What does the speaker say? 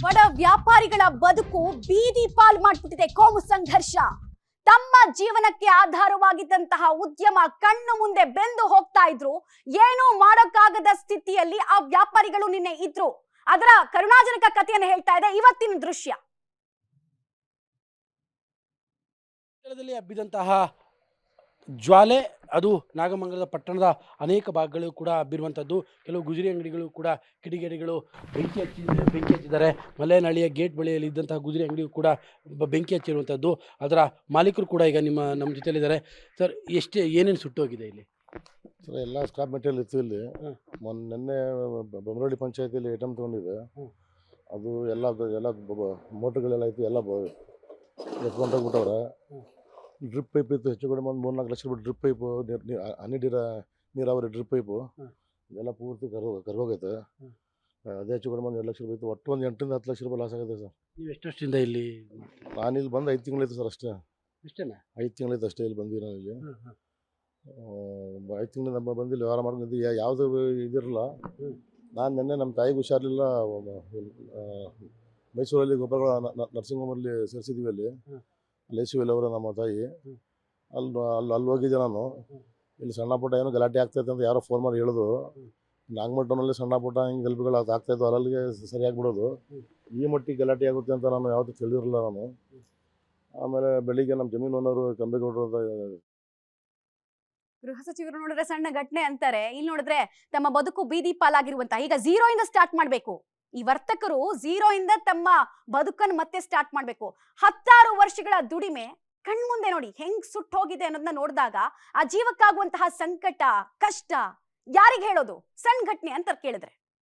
ಬಡ ವ್ಯಾಪಾರಿಗಳ ಬದುಕು ಬೀದಿ ಪಾಲ್ ಮಾಡ್ಬಿಟ್ಟಿದೆ ಕೋಮು ಸಂಘರ್ಷ. ತಮ್ಮ ಜೀವನಕ್ಕೆ ಆಧಾರವಾಗಿದ್ದಂತಹ ಉದ್ಯಮ ಕಣ್ಣು ಮುಂದೆ ಬೆಂದು ಹೋಗ್ತಾ ಇದ್ರು. ಏನೂ ಮಾಡೋಕ್ಕಾಗದ ಸ್ಥಿತಿಯಲ್ಲಿ ಆ ವ್ಯಾಪಾರಿಗಳು ನಿನ್ನೆ ಇದ್ರು. ಅದರ ಕರುಣಾಜನಕ ಕಥೆಯನ್ನು ಹೇಳ್ತಾ ಇದೆ ಇವತ್ತಿನ ದೃಶ್ಯ. ಹಬ್ಬಿದಂತಹ ಜ್ವಾಲೆ ಅದು ನಾಗಮಂಗಲದ ಪಟ್ಟಣದ ಅನೇಕ ಭಾಗಗಳು ಕೂಡ ಹಬ್ಬಿರುವಂಥದ್ದು. ಕೆಲವು ಗುಜರಿ ಅಂಗಡಿಗಳು ಕೂಡ ಕಿಡಿಗೇಡಿಗಳು ಬೆಂಕಿ ಹಚ್ಚಿದ್ದಾರೆ. ಮಲೆನಹಳ್ಳಿಯ ಗೇಟ್ ಬಳಿಯಲ್ಲಿ ಇದ್ದಂತಹ ಗುಜರಿ ಅಂಗಡಿಯು ಕೂಡ ಬೆಂಕಿ ಹಚ್ಚಿರುವಂಥದ್ದು. ಅದರ ಮಾಲೀಕರು ಕೂಡ ಈಗ ನಮ್ಮ ಜೊತೆಯಲ್ಲಿದ್ದಾರೆ. ಸರ್, ಏನೇನು ಸುಟ್ಟೋಗಿದೆ ಇಲ್ಲಿ? ಸರ್, ಎಲ್ಲ ಸ್ಕ್ರಾಪ್ ಮೆಟೀರಿಯಲ್ ಇತ್ತು ಇಲ್ಲಿ. ನಿನ್ನೆ ಬೊಮ್ಮರಳ್ಳಿ ಪಂಚಾಯತಿಯಲ್ಲಿ ಐಟಮ್ ತೊಗೊಂಡಿದೆ. ಅದು ಎಲ್ಲ ಮೋಟ್ರ್ಗಳೆಲ್ಲ ಇತ್ತು, ಎಲ್ಲ ಎತ್ಕೊಂಡೋಗ್ಬಿಟ್ಟವ್ರೆ. ಡ್ರಿಪ್ ಪೈಪ್ ಇತ್ತು, ಹೆಚ್ಚು ಕಡಿಮೆ ಒಂದು 3-4 ಲಕ್ಷ ರೂಪಾಯಿ ಡ್ರಿಪ್ ಪೈಪು, ಹನಿ ನೀರಾವರಿ ಡ್ರಿಪ್ ಪೈಪು ಇದೆಲ್ಲ ಪೂರ್ತಿ ಕರ್ಗೋಗೈತೆ. ಅದೇ ಹೆಚ್ಚು ಕಡಿಮೆ ಒಂದು 2 ಲಕ್ಷ ರೂಪಾಯಿ ಇತ್ತು. ಒಟ್ಟು ಒಂದು 8-10 ಲಕ್ಷ ರೂಪಾಯಿ ಲಾಸ್ ಆಗಿದೆ ಸರ್. ನೀವು ಎಷ್ಟು ವರ್ಷದಿಂದ ಇಲ್ಲಿ? ನಾನು ಇಲ್ಲಿ ಬಂದು 5 ತಿಂಗಳಿತ್ತು ಸರ್, ಅಷ್ಟೇ. ಇಷ್ಟೇನಾ? 5 ತಿಂಗಳಿತ್ತು ಅಷ್ಟೇ ಇಲ್ಲಿ ಬಂದು. ನಾನು ಇಲ್ಲಿ 5 ತಿಂಗಳು ನಮ್ಮ ಬಂದು ಇಲ್ಲಿ ವ್ಯವಹಾರ ಮಾಡ್ಕೊಂಡು ಯಾವುದು ಇದಿರಲ್ಲ. ನಾನು ನಿನ್ನೆ ನಮ್ಮ ತಾಯಿಗೆ ಹುಷಾರಿಲ್ಲ, ಮೈಸೂರಲ್ಲಿ ಗೊಬ್ಬರಗಳ ನರ್ಸಿಂಗ್ ಹೋಮಲ್ಲಿ ಸೇರಿಸಿದ್ವಿ. ಅಲ್ಲಿ ಲೇಸಿವಿಲ್ ಅವರು ನಮ್ಮ ತಾಯಿ ಅಲ್ಲಿ ಹೋಗಿದ್ದೆ ನಾನು. ಇಲ್ಲಿ ಸಣ್ಣ ಪುಟ್ಟ ಏನೋ ಗಲಾಟೆ ಆಗ್ತೈತೆ ಅಂತ ಯಾರೋ ಫೋನ್ ಮಾಡಿ ಹೇಳಿದ್ರು. ನಾಗಮಟ್ಟನಲ್ಲಿ ಸಣ್ಣ ಪುಟ್ಟ ಹಿಂಗೆ ಗಲ್ಬಿಗಳು ಆಗ್ತಾಯಿದ್ವು, ಅಲ್ಲಿಗೆ ಸರಿಯಾಗಿಬಿಡೋದು. ಈ ಮಟ್ಟಿಗೆ ಗಲಾಟೆ ಆಗುತ್ತೆ ಅಂತ ನಾನು ಯಾವತ್ತೂ ತಿಳಿದಿರಲಿಲ್ಲ ನಾನು. ಆಮೇಲೆ ಬೆಳಿಗ್ಗೆ ನಮ್ಮ ಜಮೀನು ಓನರು ಕಂಬೇಗೌಡರು ಅಂತ ಗೃಹ ಸಚಿವರು ನೋಡಿದ್ರೆ ಸಣ್ಣ ಘಟನೆ ಅಂತಾರೆ, ಇಲ್ಲಿ ನೋಡಿದ್ರೆ ತಮ್ಮ ಬದುಕು ಬೀದಿ ಪಾಲಾಗಿರುವಂತ. ಈಗ 0 ಇಂದ ಸ್ಟಾರ್ಟ್ ಮಾಡ್ಬೇಕು. ಈ ವರ್ತಕರು 0 ಇಂದ ತಮ್ಮ ಬದುಕನ್ನು ಮತ್ತೆ ಸ್ಟಾರ್ಟ್ ಮಾಡ್ಬೇಕು. 16 ವರ್ಷಗಳ ದುಡಿಮೆ ಕಣ್ಮುಂದೆ ನೋಡಿ ಹೆಂಗ್ ಸುಟ್ಟು ಹೋಗಿದೆ ಅನ್ನೋದನ್ನ ನೋಡಿದಾಗ ಆ ಜೀವಕ್ಕಾಗುವಂತಹ ಸಂಕಟ, ಕಷ್ಟ ಯಾರಿಗೆ ಹೇಳೋದು? ಸಣ್ಣ ಘಟನೆ ಅಂತ ಕೇಳಿದ್ರೆ